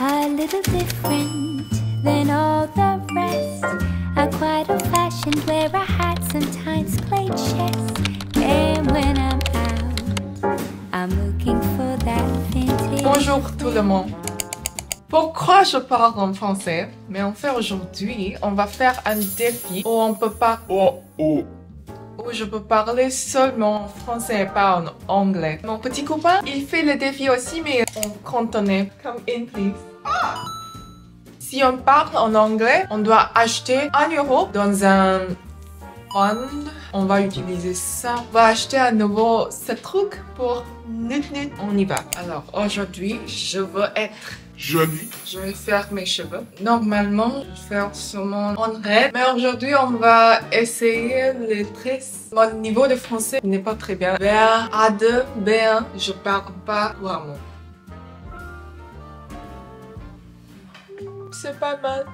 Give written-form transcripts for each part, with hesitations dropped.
A little different than all the rest. I'm quite old-fashioned, wear a hat, sometimes play chess. And when I'm out, I'm looking for that vintage. Bonjour tout le monde. Pourquoi je parle en français? Mais en fait aujourd'hui, on va faire un défi où on peut pas... où je peux parler seulement en français et pas en anglais. Mon petit copain, il fait le défi aussi, mais en cantonais. Come in, please. Si on parle en anglais, on doit acheter 1 euro dans un fond. On va utiliser ça. On va acheter à nouveau ce truc pour nut. On y va. Alors aujourd'hui, je veux être jolie. Je vais faire mes cheveux. Normalement, je vais faire seulement en raid. Mais aujourd'hui, on va essayer les tresses. Mon niveau de français n'est pas très bien. B1, A2, B1. Je parle pas couramment. C'est pas mal.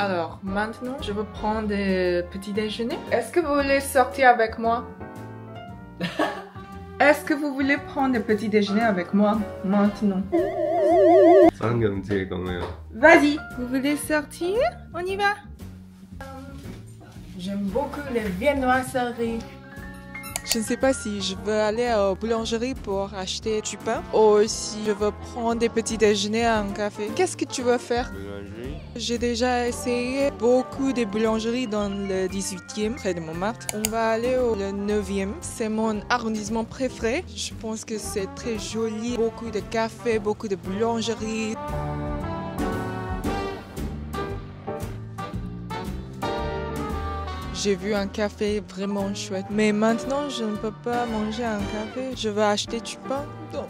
Alors, maintenant, je vais prendre des petits déjeuners. Est-ce que vous voulez sortir avec moi? Est-ce que vous voulez prendre des petits déjeuners avec moi maintenant? Vas-y, vous voulez sortir? On y va? J'aime beaucoup les viennoiseries. Je ne sais pas si je veux aller à la boulangerie pour acheter du pain ou si je veux prendre des petits déjeuners à un café. Qu'est-ce que tu veux faire? J'ai déjà essayé beaucoup de boulangeries dans le 18e, près de Montmartre. On va aller au 9e. C'est mon arrondissement préféré. Je pense que c'est très joli. Beaucoup de cafés, beaucoup de boulangeries. J'ai vu un café vraiment chouette. Mais maintenant, je ne peux pas manger un café. Je veux acheter du pain, donc...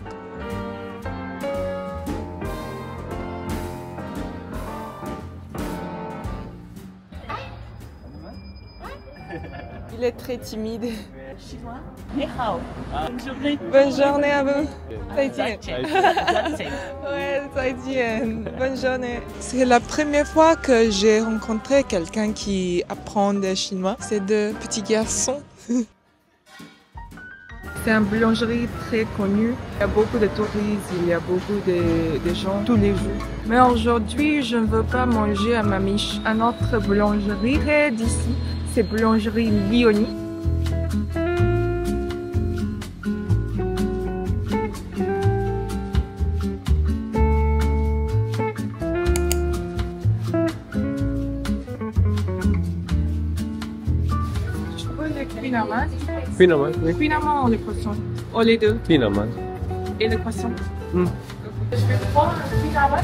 Il est très timide. Bonne journée à vous. Bonne journée. C'est la première fois que j'ai rencontré quelqu'un qui apprend le chinois. C'est deux petits garçons. C'est une boulangerie très connue. Il y a beaucoup de touristes, il y a beaucoup de gens tous les jours. Mais aujourd'hui, je ne veux pas manger à Mamiche. À notre boulangerie près d'ici, c'est boulangerie Lyonnie. Finalement, oui. Finalement, ou les croissants? Ou les deux? Finalement. Et le croissant? Je vais prendre un finalement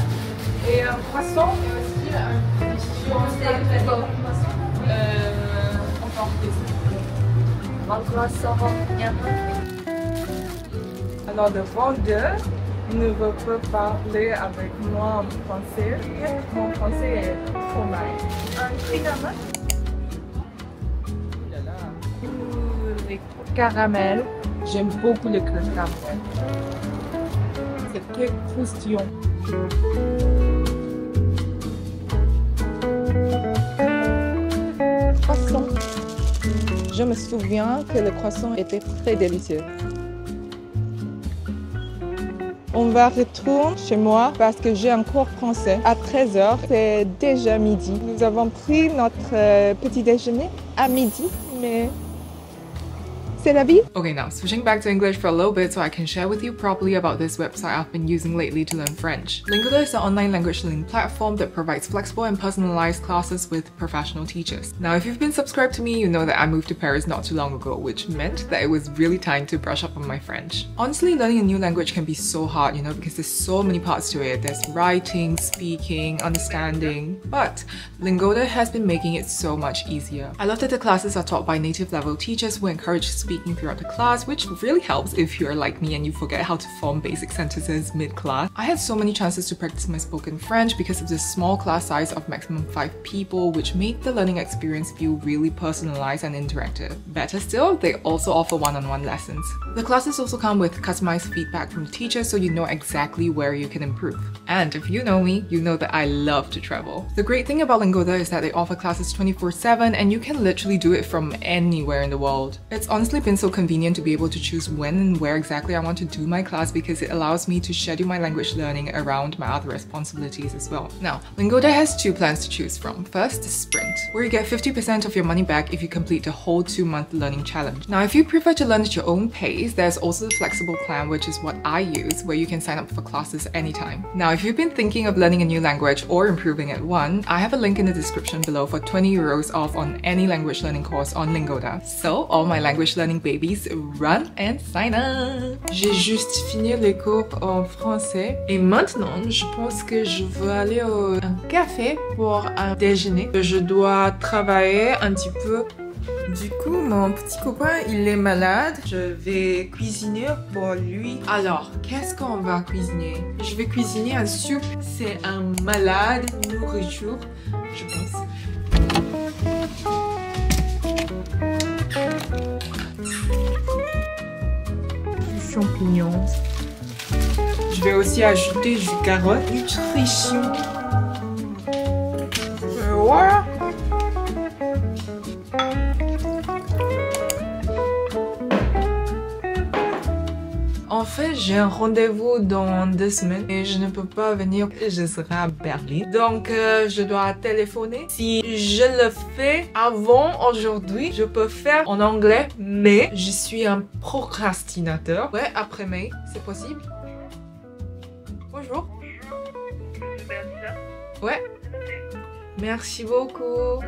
et un croissant et aussi un croissant. Alors, le vendeur ne veut pas parler avec moi en français. Mon français est trop mal. Un finalement. Les caramels. J'aime beaucoup les caramels. C'est très croustillant. Croissant. Je me souviens que le croissant était très délicieux. On va retourner chez moi parce que j'ai un cours français à 13h. C'est déjà midi. Nous avons pris notre petit déjeuner à midi, mais c'est la vie. Okay, now switching back to English for a little bit so I can share with you properly about this website I've been using lately to learn French. Lingoda is an online language learning platform that provides flexible and personalized classes with professional teachers. Now, if you've been subscribed to me, you know that I moved to Paris not too long ago, which meant that it was really time to brush up on my French. Honestly, learning a new language can be so hard, you know, because there's so many parts to it. There's writing, speaking, understanding, but Lingoda has been making it so much easier. I love that the classes are taught by native level teachers who encourage speaking throughout the class, which really helps if you're like me and you forget how to form basic sentences mid-class. I had so many chances to practice my spoken French because of the small class size of maximum 5 people, which made the learning experience feel really personalized and interactive. Better still, they also offer one-on-one lessons. The classes also come with customized feedback from teachers so you know exactly where you can improve. And if you know me, you know that I love to travel. The great thing about Lingoda is that they offer classes 24/7 and you can literally do it from anywhere in the world. It's honestly been so convenient to be able to choose when and where exactly I want to do my class because it allows me to schedule my language learning around my other responsibilities as well. Now, Lingoda has two plans to choose from. First, Sprint, where you get 50% of your money back if you complete the whole 2-month learning challenge. Now, if you prefer to learn at your own pace, there's also the flexible plan, which is what I use, where you can sign up for classes anytime. Now, if you've been thinking of learning a new language or improving at one, I have a link in the description below for 20 euros off on any language learning course on Lingoda. So, all my language learning babies, run and sign up! J'ai juste fini les cours en français et maintenant, je pense que je veux aller au café pour un déjeuner. Je dois travailler un petit peu. Du coup, mon petit copain, il est malade. Je vais cuisiner pour lui. Alors, qu'est-ce qu'on va cuisiner? Je vais cuisiner un soupe. C'est un malade nourriture, je pense. Du champignon. Je vais aussi ajouter du carotte. Nutrition. Voilà. En fait, j'ai un rendez-vous dans 2 semaines et je ne peux pas venir. Je serai à Berlin. Donc, je dois téléphoner. Si je le fais avant aujourd'hui, je peux faire en anglais, mais je suis un procrastinateur. Ouais, après mai, c'est possible? Bonjour. Ouais. Merci beaucoup.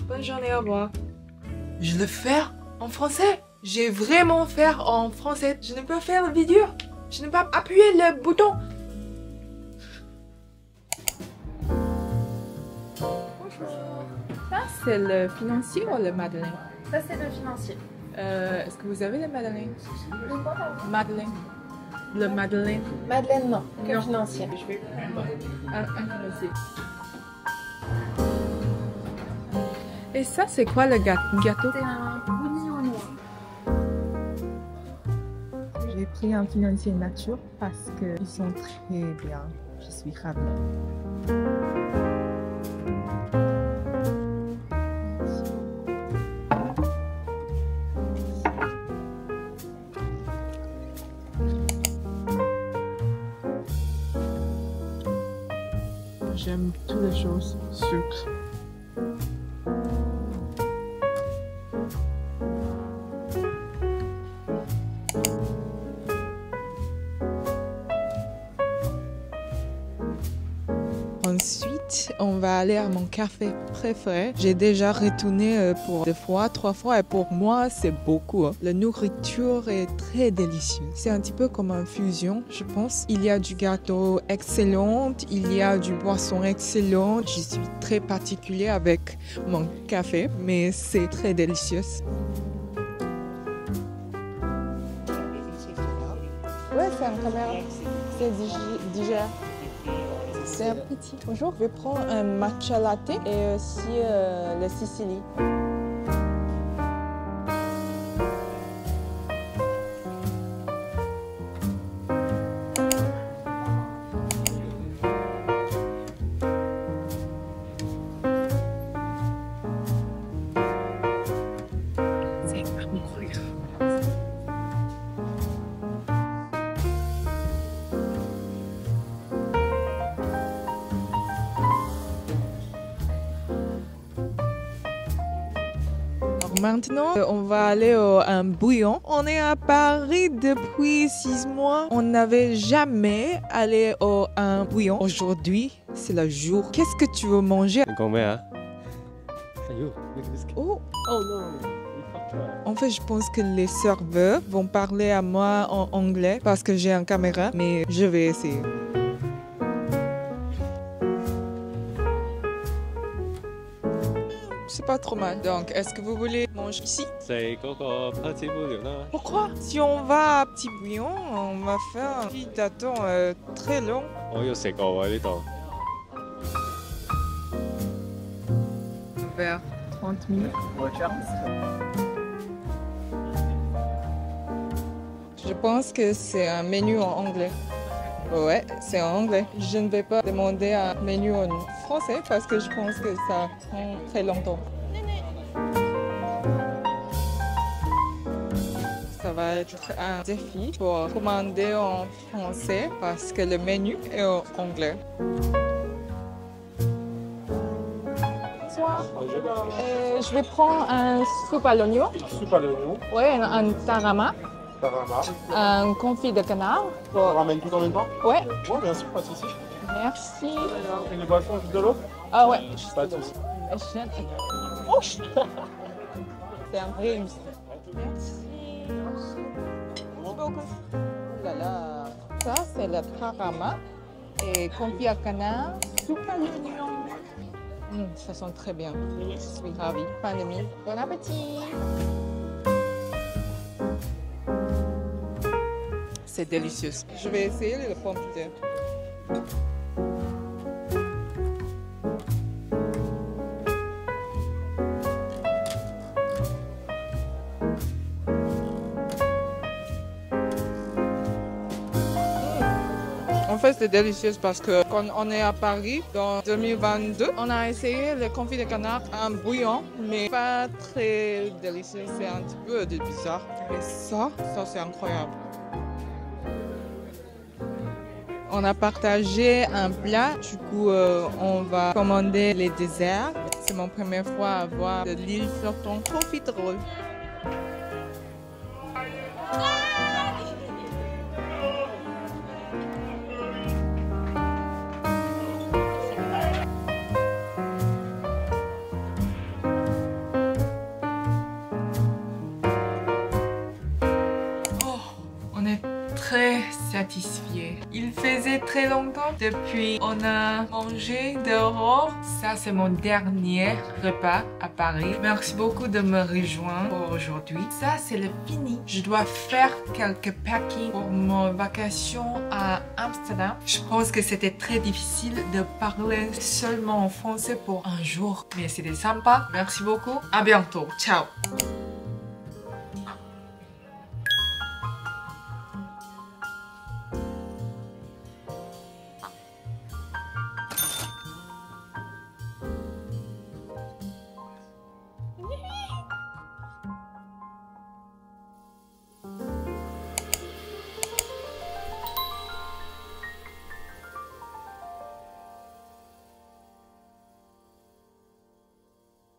Bonne journée, au revoir. Je le fais en français. J'ai vraiment faire en français. Je ne peux faire la vidéo. Je ne peux pas appuyer le bouton. Bonjour. Ça, c'est le financier ou le Madeleine? Ça, c'est le financier. Est-ce que vous avez le Madeleine? Madeleine. Le Madeleine. Madeleine, non. Que Non. financier. Je vais un financier. Et ça, c'est quoi le gâteau? C'est un brownie au noix. J'ai pris un financier nature parce qu'ils sont très bien. Je suis ravie. J'aime toutes les choses sucre. Ensuite, on va aller à mon café préféré. J'ai déjà retourné pour 2 fois, 3 fois et pour moi, c'est beaucoup. La nourriture est très délicieuse. C'est un petit peu comme une fusion, je pense. Il y a du gâteau excellent, il y a du boisson excellent. Je suis très particulier avec mon café, mais c'est très délicieux. Ouais, c'est un caméra. C'est digère. C'est un petit. Bonjour, je vais prendre un matcha latte et aussi le Sicily. C'est incroyable. Maintenant, on va aller au un bouillon. On est à Paris depuis 6 mois. On n'avait jamais allé au un bouillon. Aujourd'hui, c'est le jour. Qu'est-ce que tu veux manger? Combien? Ayo, Oh, oh non. en fait, je pense que les serveurs vont parler à moi en anglais parce que j'ai une caméra, mais je vais essayer. C'est pas trop mal. Donc, est-ce que vous voulez manger ici? 食嗰個黑椒杯寮啦。 Pourquoi? Si on va à Petit Bouillon, on va faire un fil d'attente très long. 我要食過喎呢度。 Vers 30 minutes. Je pense que c'est un menu en anglais. Ouais, c'est en anglais. Je ne vais pas demander un menu en français parce que je pense que ça prend très longtemps. va être un défi pour commander en français parce que le menu est en anglais. Je vais prendre un soupe à l'oignon. Soupe à l'oignon, Oui, un tarama. tarama. Un confit de canard. On ramène tout en même temps? Ouais, Oui, bien sûr, pas de souci. merci. Une boisson, juste de l'eau? Ah ouais. Pas de souci. Oh, c'est un rime. Merci. Merci beaucoup. Oh là là. Ça, c'est le tarama et confit à canard, soupe à l'oignon. Ça sent très bien. Je suis ravie. Pain de mie. Bon appétit. C'est délicieux. Je vais essayer les pommes de terre. En fait, c'est délicieux parce que quand on est à Paris, dans 2022, on a essayé le confit de canard en bouillon, mais pas très délicieux. C'est un petit peu bizarre. Mais ça c'est incroyable. On a partagé un plat, du coup, on va commander les desserts. C'est mon première fois à voir de l'île flottante profiterole. On est très satisfiés. Il faisait très longtemps depuis on a mangé dehors. Ça, c'est mon dernier repas à Paris. Merci beaucoup de me rejoindre pour aujourd'hui. Ça, c'est le fini. Je dois faire quelques packing pour mon vacation à Amsterdam. Je pense que c'était très difficile de parler seulement en français pour un jour. Mais c'était sympa. Merci beaucoup. À bientôt. Ciao.